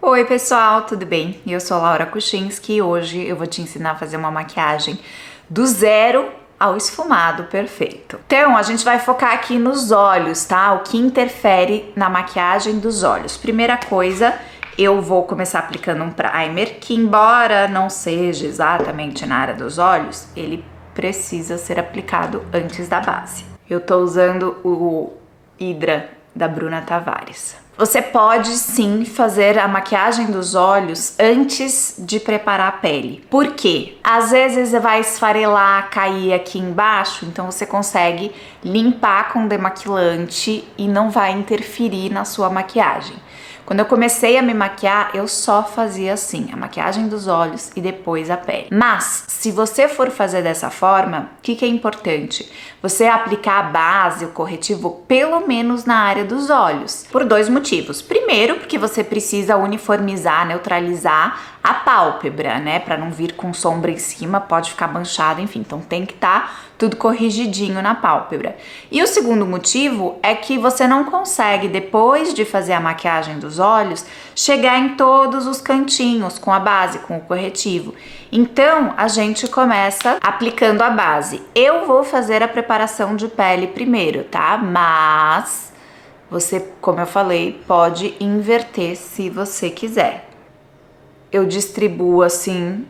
Oi pessoal, tudo bem? Eu sou a Laura Kuchinski e hoje eu vou te ensinar a fazer uma maquiagem do zero ao esfumado perfeito. Então a gente vai focar aqui nos olhos, tá? O que interfere na maquiagem dos olhos. Primeira coisa, eu vou começar aplicando um primer que, embora não seja exatamente na área dos olhos, ele precisa ser aplicado antes da base. Eu tô usando o Hydra da Bruna Tavares. Você pode sim fazer a maquiagem dos olhos antes de preparar a pele. Por quê? Às vezes vai esfarelar, cair aqui embaixo, então você consegue limpar com demaquilante e não vai interferir na sua maquiagem. Quando eu comecei a me maquiar, eu só fazia assim, a maquiagem dos olhos e depois a pele. Mas, se você for fazer dessa forma, o que é importante? Você aplicar a base, o corretivo, pelo menos na área dos olhos, por dois motivos. Primeiro, porque você precisa uniformizar, neutralizar a pálpebra, né? Pra não vir com sombra em cima, pode ficar manchado, enfim. Então tem que estar tudo corrigidinho na pálpebra. E o segundo motivo é que você não consegue, depois de fazer a maquiagem dos olhos, chegar em todos os cantinhos com a base, com o corretivo. Então, a gente começa aplicando a base. Eu vou fazer a preparação de pele primeiro, tá? Mas você, como eu falei, pode inverter se você quiser. Eu distribuo assim,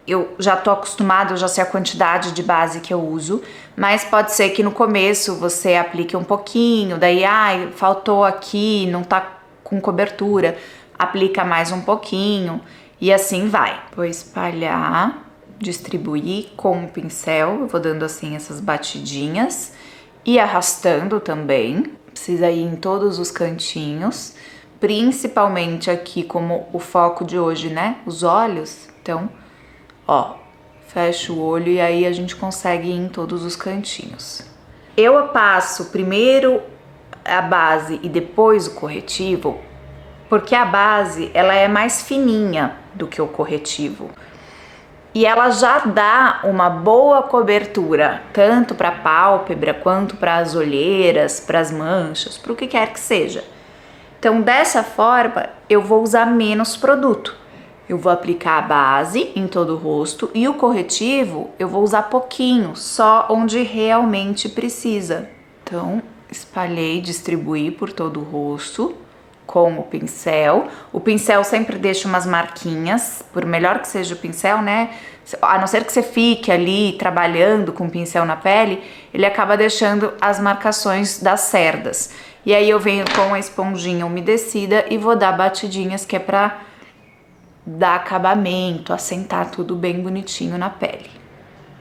eu já tô acostumada, eu já sei a quantidade de base que eu uso, mas pode ser que no começo você aplique um pouquinho, daí, faltou aqui, não tá com cobertura, aplica mais um pouquinho e assim vai. Vou espalhar, distribuir com o pincel, eu vou dando assim essas batidinhas e arrastando também, precisa ir em todos os cantinhos, principalmente aqui como o foco de hoje, né, os olhos, então, ó, fecha o olho e aí a gente consegue ir em todos os cantinhos. Eu passo primeiro a base e depois o corretivo, porque a base ela é mais fininha do que o corretivo. E ela já dá uma boa cobertura, tanto para a pálpebra, quanto para as olheiras, para as manchas, para o que quer que seja. Então, dessa forma, eu vou usar menos produto. Eu vou aplicar a base em todo o rosto e o corretivo eu vou usar pouquinho, só onde realmente precisa. Então, espalhei, distribuí por todo o rosto com o pincel. O pincel sempre deixa umas marquinhas, por melhor que seja o pincel, né? A não ser que você fique ali trabalhando com o pincel na pele, ele acaba deixando as marcações das cerdas. E aí eu venho com a esponjinha umedecida e vou dar batidinhas que é pra dar acabamento, assentar tudo bem bonitinho na pele.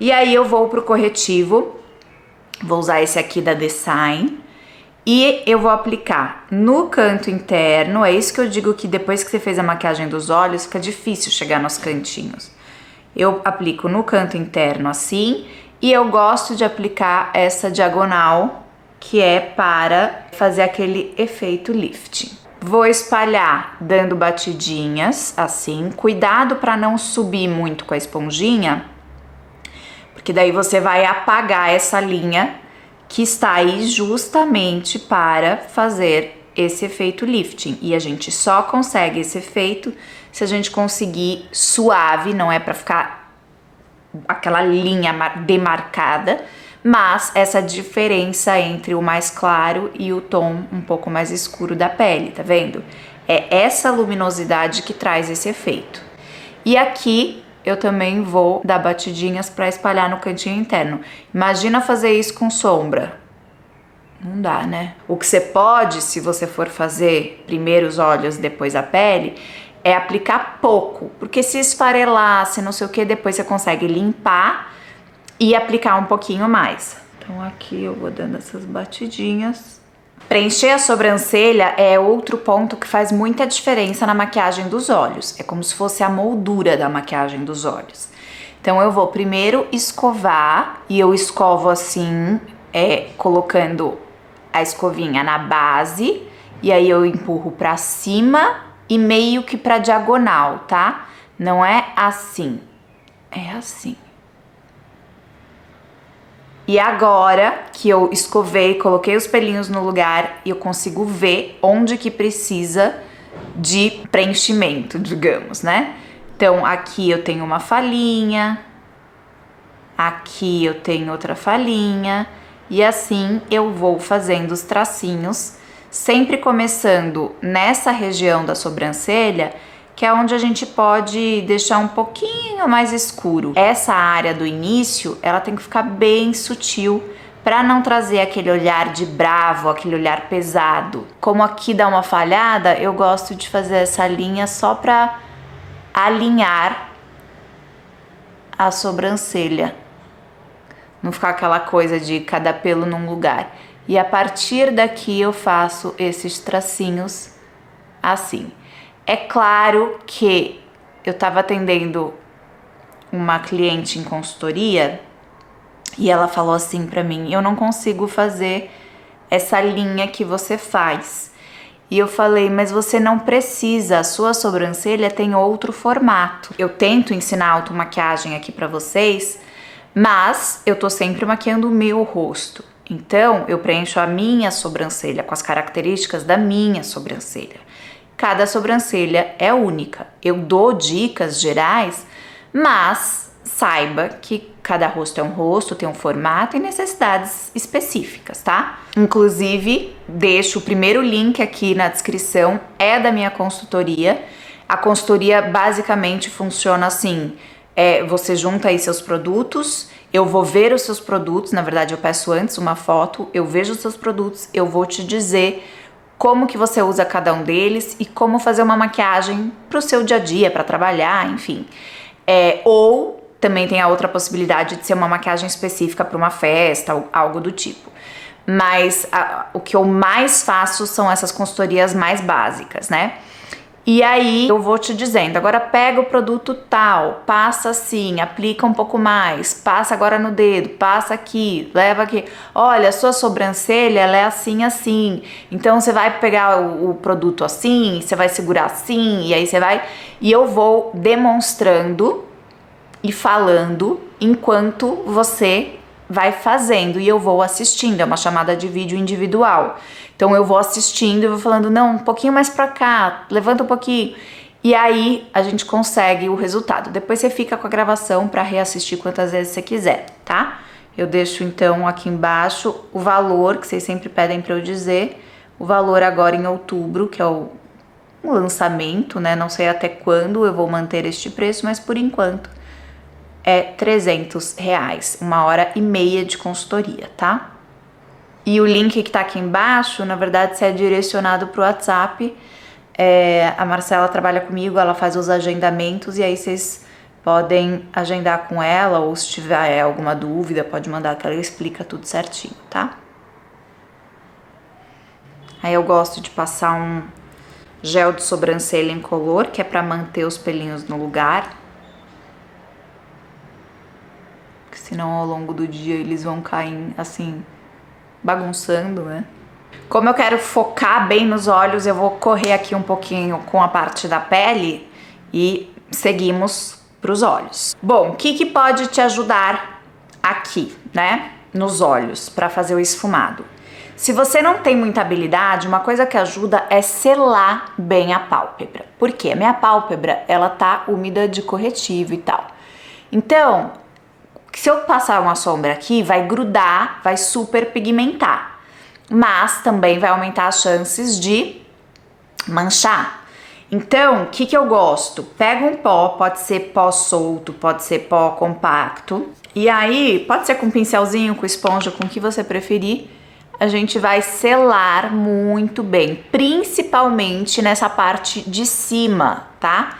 E aí eu vou pro corretivo, vou usar esse aqui da Design, e eu vou aplicar no canto interno. É isso que eu digo, que depois que você fez a maquiagem dos olhos, fica difícil chegar nos cantinhos. Eu aplico no canto interno assim, e eu gosto de aplicar essa diagonal, que é para fazer aquele efeito lifting. Vou espalhar dando batidinhas, assim. Cuidado para não subir muito com a esponjinha, porque daí você vai apagar essa linha que está aí justamente para fazer esse efeito lifting. E a gente só consegue esse efeito se a gente conseguir suave, não é para ficar aquela linha demarcada, mas essa diferença entre o mais claro e o tom um pouco mais escuro da pele, tá vendo? É essa luminosidade que traz esse efeito. E aqui eu também vou dar batidinhas para espalhar no cantinho interno. Imagina fazer isso com sombra. Não dá, né? O que você pode, se você for fazer primeiro os olhos, depois a pele, é aplicar pouco. Porque se esfarelar, se não sei o que, depois você consegue limpar e aplicar um pouquinho mais. Então aqui eu vou dando essas batidinhas. Preencher a sobrancelha é outro ponto que faz muita diferença na maquiagem dos olhos. É como se fosse a moldura da maquiagem dos olhos. Então eu vou primeiro escovar, e eu escovo assim, colocando a escovinha na base, e aí eu empurro pra cima e meio que pra diagonal, tá? Não é assim, é assim. E agora que eu escovei, coloquei os pelinhos no lugar e eu consigo ver onde que precisa de preenchimento, digamos, né? Então, aqui eu tenho uma falhinha, aqui eu tenho outra falhinha, e assim eu vou fazendo os tracinhos, sempre começando nessa região da sobrancelha, que é onde a gente pode deixar um pouquinho mais escuro. Essa área do início, ela tem que ficar bem sutil, para não trazer aquele olhar de bravo, aquele olhar pesado. Como aqui dá uma falhada, eu gosto de fazer essa linha só para alinhar a sobrancelha. Não ficar aquela coisa de cada pelo num lugar. E a partir daqui eu faço esses tracinhos assim. É claro que eu estava atendendo uma cliente em consultoria e ela falou assim pra mim: eu não consigo fazer essa linha que você faz. E eu falei: mas você não precisa, a sua sobrancelha tem outro formato. Eu tento ensinar automaquiagem aqui pra vocês, mas eu tô sempre maquiando o meu rosto. Então, eu preencho a minha sobrancelha com as características da minha sobrancelha. Cada sobrancelha é única. Eu dou dicas gerais, mas saiba que cada rosto é um rosto, tem um formato e necessidades específicas, tá? Inclusive, deixo o primeiro link aqui na descrição, é da minha consultoria. A consultoria basicamente funciona assim: você junta aí seus produtos, eu vou ver os seus produtos, na verdade eu peço antes uma foto, eu vejo os seus produtos, eu vou te dizer como que você usa cada um deles e como fazer uma maquiagem pro seu dia a dia, para trabalhar, enfim. Ou também tem a outra possibilidade de ser uma maquiagem específica para uma festa ou algo do tipo. Mas o que eu mais faço são essas consultorias mais básicas, né? E aí eu vou te dizendo: agora pega o produto tal, passa assim, aplica um pouco mais, passa agora no dedo, passa aqui, leva aqui. Olha, a sua sobrancelha, ela é assim, assim. Então você vai pegar o produto assim, você vai segurar assim, e aí você vai... E eu vou demonstrando e falando enquanto você vai fazendo, e eu vou assistindo. É uma chamada de vídeo individual. Então eu vou assistindo e vou falando: não, um pouquinho mais pra cá, levanta um pouquinho. E aí a gente consegue o resultado. Depois você fica com a gravação pra reassistir quantas vezes você quiser, tá? Eu deixo então aqui embaixo o valor que vocês sempre pedem pra eu dizer. O valor agora em outubro, que é um lançamento, né? Não sei até quando eu vou manter este preço, mas por enquanto é R$300, 1h30 de consultoria, tá? E o link que tá aqui embaixo, na verdade, se é direcionado pro WhatsApp. A Marcela trabalha comigo, ela faz os agendamentos, e aí vocês podem agendar com ela, ou se tiver alguma dúvida, pode mandar que ela explica tudo certinho, tá? Aí eu gosto de passar um gel de sobrancelha incolor, que é pra manter os pelinhos no lugar. Senão ao longo do dia eles vão cair assim, bagunçando, né? Como eu quero focar bem nos olhos, eu vou correr aqui um pouquinho com a parte da pele e seguimos para os olhos. Bom, o que pode te ajudar aqui, né? Nos olhos, para fazer o esfumado. Se você não tem muita habilidade, uma coisa que ajuda é selar bem a pálpebra. Por quê? A minha pálpebra, ela tá úmida de corretivo e tal. Então, se eu passar uma sombra aqui, vai grudar, vai super pigmentar, mas também vai aumentar as chances de manchar. Então, o que eu gosto? Pega um pó, pode ser pó solto, pode ser pó compacto, e aí pode ser com pincelzinho, com esponja, com o que você preferir. A gente vai selar muito bem, principalmente nessa parte de cima, tá?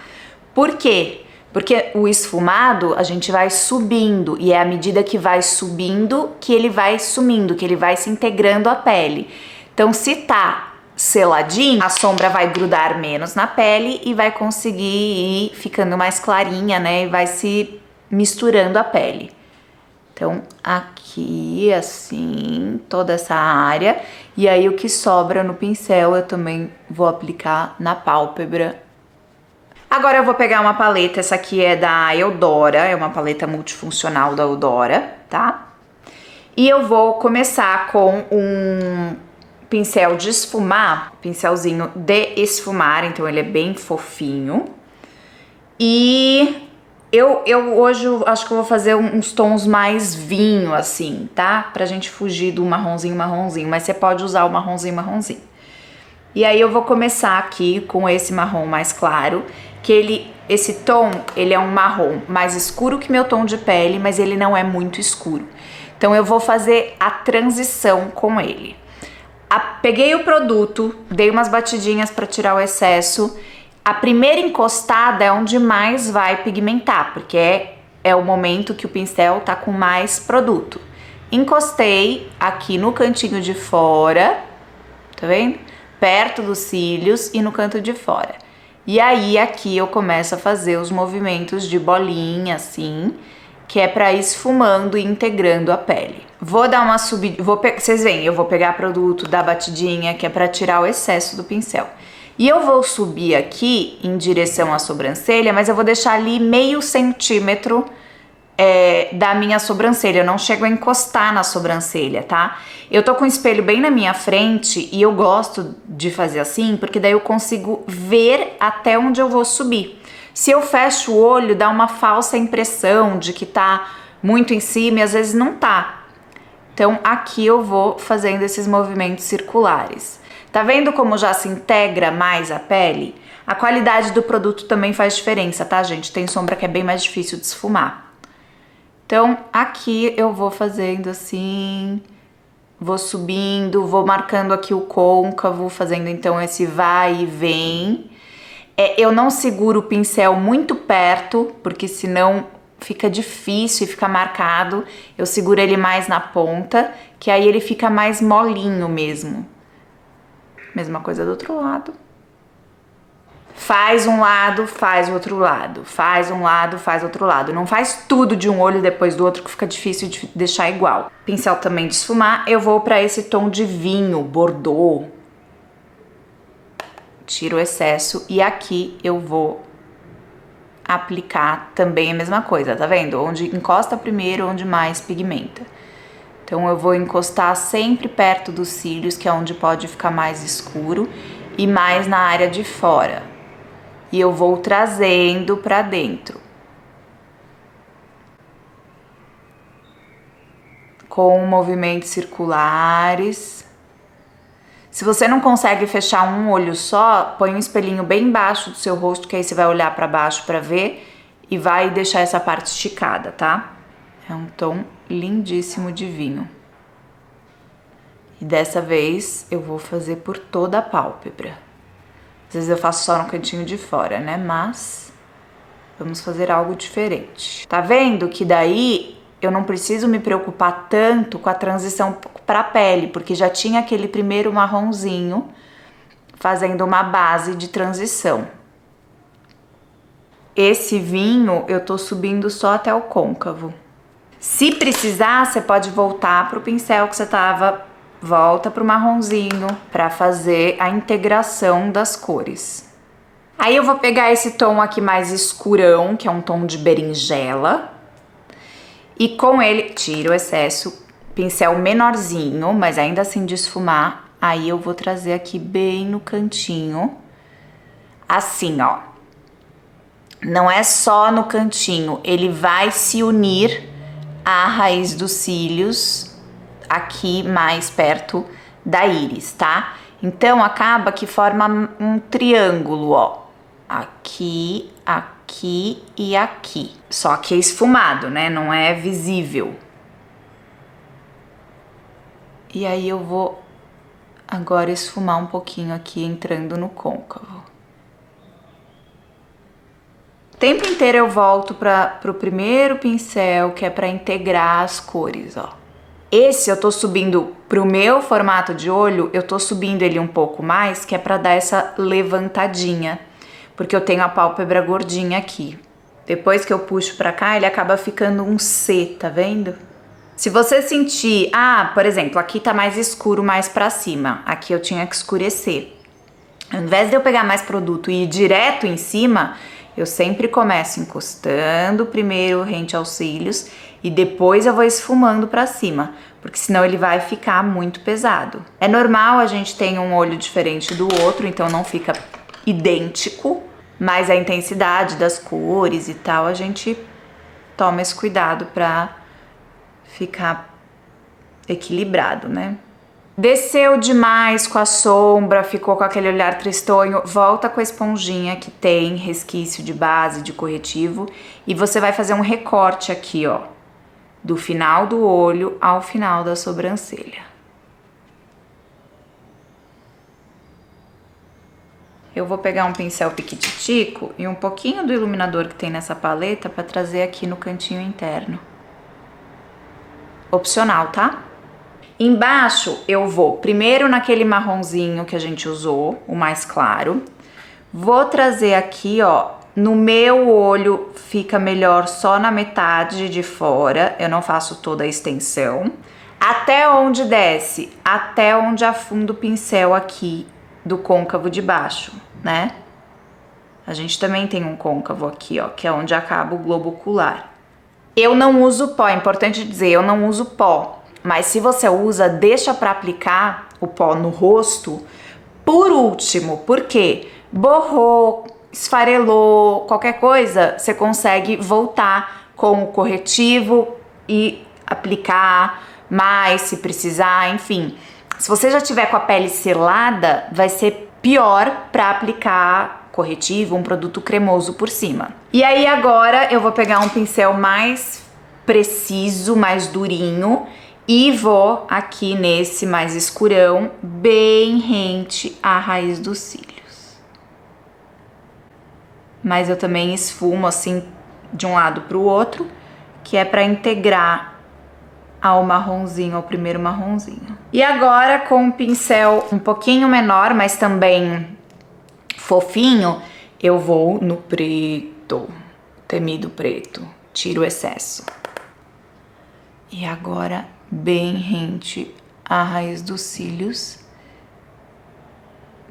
Por quê? Porque o esfumado a gente vai subindo, e é à medida que vai subindo que ele vai sumindo, que ele vai se integrando à pele. Então, se tá seladinho, a sombra vai grudar menos na pele e vai conseguir ir ficando mais clarinha, né? E vai se misturando à pele. Então, aqui, assim, toda essa área. E aí, o que sobra no pincel eu também vou aplicar na pálpebra. Agora eu vou pegar uma paleta, essa aqui é da Eudora, é uma paleta multifuncional da Eudora, tá? E eu vou começar com um pincel de esfumar, pincelzinho de esfumar, então ele é bem fofinho. E eu hoje acho que eu vou fazer uns tons mais vinho, assim, tá? Pra gente fugir do marronzinho, mas você pode usar o marronzinho. E aí eu vou começar aqui com esse marrom mais claro, que esse tom, ele é um marrom mais escuro que meu tom de pele, mas ele não é muito escuro. Então eu vou fazer a transição com ele. Peguei o produto, dei umas batidinhas para tirar o excesso. A primeira encostada é onde mais vai pigmentar, porque é o momento que o pincel tá com mais produto. Encostei aqui no cantinho de fora, tá vendo? Perto dos cílios e no canto de fora. E aí aqui eu começo a fazer os movimentos de bolinha, assim, que é para ir esfumando e integrando a pele. Vou dar uma subida, vocês veem, eu vou pegar produto da batidinha, que é para tirar o excesso do pincel. E eu vou subir aqui em direção à sobrancelha, mas eu vou deixar ali meio centímetro da minha sobrancelha, eu não chego a encostar na sobrancelha, tá? Eu tô com o espelho bem na minha frente e eu gosto de fazer assim, porque daí eu consigo ver até onde eu vou subir. Se eu fecho o olho, dá uma falsa impressão de que tá muito em cima e às vezes não tá. Então aqui eu vou fazendo esses movimentos circulares. Tá vendo como já se integra mais a pele? A qualidade do produto também faz diferença, tá, gente? Tem sombra que é bem mais difícil de esfumar. Então aqui eu vou fazendo assim, vou subindo, vou marcando aqui o côncavo, fazendo então esse vai e vem. Eu não seguro o pincel muito perto, porque senão fica difícil e fica marcado. Eu seguro ele mais na ponta, que aí ele fica mais molinho mesmo. Mesma coisa do outro lado. Faz um lado, faz o outro lado. Faz um lado, faz outro lado. Não faz tudo de um olho depois do outro, que fica difícil de deixar igual. Pincel também de esfumar, eu vou para esse tom de vinho, Bordeaux. Tiro o excesso e aqui eu vou aplicar também a mesma coisa, tá vendo? Onde encosta primeiro, onde mais pigmenta. Então eu vou encostar sempre perto dos cílios, que é onde pode ficar mais escuro, e mais na área de fora. E eu vou trazendo pra dentro. Com movimentos circulares. Se você não consegue fechar um olho só, põe um espelhinho bem embaixo do seu rosto, que aí você vai olhar pra baixo pra ver e vai deixar essa parte esticada, tá? É um tom lindíssimo de vinho. E dessa vez eu vou fazer por toda a pálpebra. Às vezes eu faço só no cantinho de fora, né? Mas vamos fazer algo diferente. Tá vendo que daí eu não preciso me preocupar tanto com a transição para a pele, porque já tinha aquele primeiro marronzinho fazendo uma base de transição. Esse vinho eu tô subindo só até o côncavo. Se precisar, você pode voltar pro pincel que você tava, volta pro marronzinho para fazer a integração das cores. Aí eu vou pegar esse tom aqui mais escurão, que é um tom de berinjela, e com ele tiro o excesso, pincel menorzinho, mas ainda assim de esfumar. Aí eu vou trazer aqui bem no cantinho, assim, ó. Não é só no cantinho, ele vai se unir à raiz dos cílios, aqui mais perto da íris, tá? Então acaba que forma um triângulo, ó. Aqui, aqui e aqui. Só que é esfumado, né? Não é visível. E aí eu vou agora esfumar um pouquinho aqui, entrando no côncavo. O tempo inteiro eu volto pro primeiro pincel, que é para integrar as cores, ó. Esse eu tô subindo pro meu formato de olho, eu tô subindo ele um pouco mais, que é para dar essa levantadinha, porque eu tenho a pálpebra gordinha aqui. Depois que eu puxo pra cá, ele acaba ficando um C, tá vendo? Se você sentir, por exemplo, aqui tá mais escuro, mais pra cima, aqui eu tinha que escurecer. Ao invés de eu pegar mais produto e ir direto em cima, Eu sempre começo encostando primeiro rente aos cílios e depois eu vou esfumando pra cima, porque senão ele vai ficar muito pesado. É normal a gente ter um olho diferente do outro, então não fica idêntico, mas a intensidade das cores e tal, a gente toma esse cuidado pra ficar equilibrado, né? Desceu demais com a sombra, ficou com aquele olhar tristonho, volta com a esponjinha que tem resquício de base, de corretivo, e você vai fazer um recorte aqui, ó, do final do olho ao final da sobrancelha. Eu vou pegar um pincel piquititico e um pouquinho do iluminador que tem nessa paleta para trazer aqui no cantinho interno. Opcional, tá? Embaixo eu vou primeiro naquele marronzinho que a gente usou, o mais claro. Vou trazer aqui, ó, no meu olho fica melhor só na metade de fora, eu não faço toda a extensão. Até onde desce? Até onde afunda o pincel aqui do côncavo de baixo, né? A gente também tem um côncavo aqui, ó, que é onde acaba o globo ocular. Eu não uso pó, é importante dizer, eu não uso pó. Mas se você usa, deixa para aplicar o pó no rosto por último, porque borrou, esfarelou, qualquer coisa, você consegue voltar com o corretivo e aplicar mais se precisar, enfim. Se você já tiver com a pele selada, vai ser pior para aplicar corretivo, um produto cremoso por cima. E aí agora eu vou pegar um pincel mais preciso, mais durinho, e vou aqui nesse mais escurão, bem rente à raiz dos cílios. Mas eu também esfumo assim de um lado para o outro, que é para integrar ao marronzinho, ao primeiro marronzinho. E agora com um pincel um pouquinho menor, mas também fofinho, eu vou no preto, temido preto, tiro o excesso. E agora bem rente à raiz dos cílios.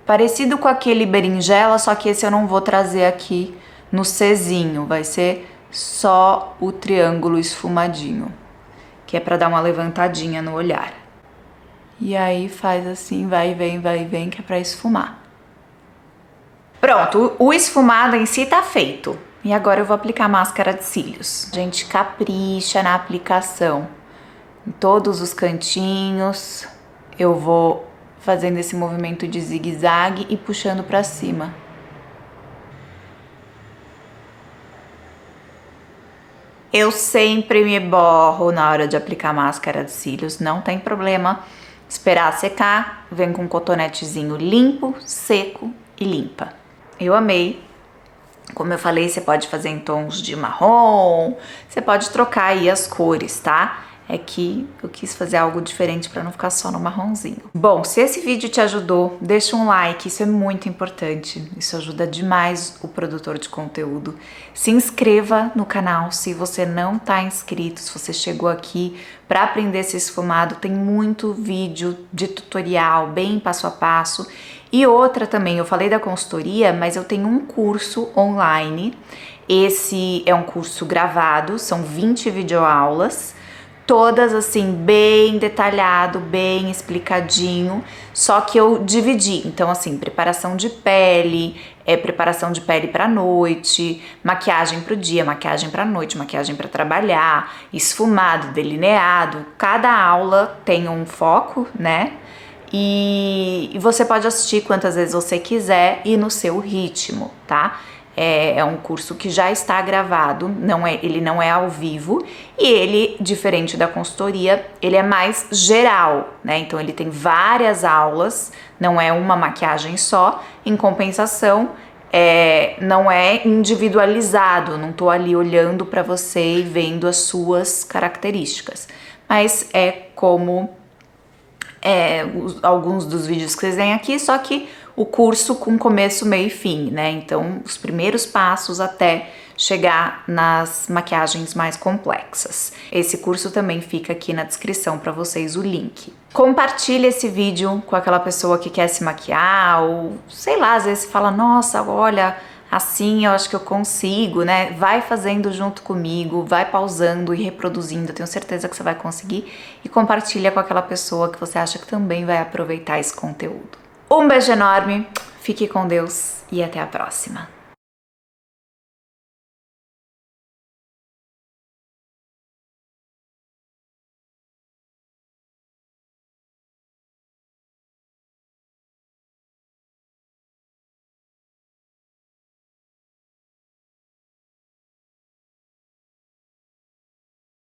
Parecido com aquele berinjela, só que esse eu não vou trazer aqui no Czinho, vai ser só o triângulo esfumadinho, que é para dar uma levantadinha no olhar. E aí faz assim, vai e vem, que é para esfumar. Pronto, o esfumado em si tá feito. E agora eu vou aplicar a máscara de cílios. A gente capricha na aplicação. Em todos os cantinhos, eu vou fazendo esse movimento de zigue-zague e puxando pra cima. Eu sempre me borro na hora de aplicar máscara de cílios, não tem problema. Esperar secar, vem com um cotonetezinho limpo, seco e limpa. Eu amei. Como eu falei, você pode fazer em tons de marrom, você pode trocar aí as cores, tá? É que eu quis fazer algo diferente para não ficar só no marronzinho. Bom, se esse vídeo te ajudou, deixa um like, isso é muito importante. Isso ajuda demais o produtor de conteúdo. Se inscreva no canal se você não tá inscrito, se você chegou aqui para aprender esse esfumado, tem muito vídeo de tutorial, bem passo a passo. E outra também, eu falei da consultoria, mas eu tenho um curso online. Esse é um curso gravado, são 20 videoaulas, todas assim bem detalhado, bem explicadinho, só que eu dividi. Então assim, preparação de pele, preparação de pele para noite, maquiagem para o dia, maquiagem para noite, maquiagem para trabalhar, esfumado, delineado. Cada aula tem um foco, né? E você pode assistir quantas vezes você quiser e no seu ritmo, tá? É um curso que já está gravado, ele não é ao vivo, e ele, diferente da consultoria, ele é mais geral, né? Então ele tem várias aulas, não é uma maquiagem só. Em compensação, não é individualizado, não tô ali olhando para você e vendo as suas características, mas é como alguns dos vídeos que vocês veem aqui, só que o curso com começo, meio e fim, né? Então, os primeiros passos até chegar nas maquiagens mais complexas. Esse curso também fica aqui na descrição para vocês o link. Compartilhe esse vídeo com aquela pessoa que quer se maquiar, ou sei lá, às vezes fala, nossa, olha, assim eu acho que eu consigo, né? Vai fazendo junto comigo, vai pausando e reproduzindo, eu tenho certeza que você vai conseguir, e compartilha com aquela pessoa que você acha que também vai aproveitar esse conteúdo. Um beijo enorme, fique com Deus e até a próxima.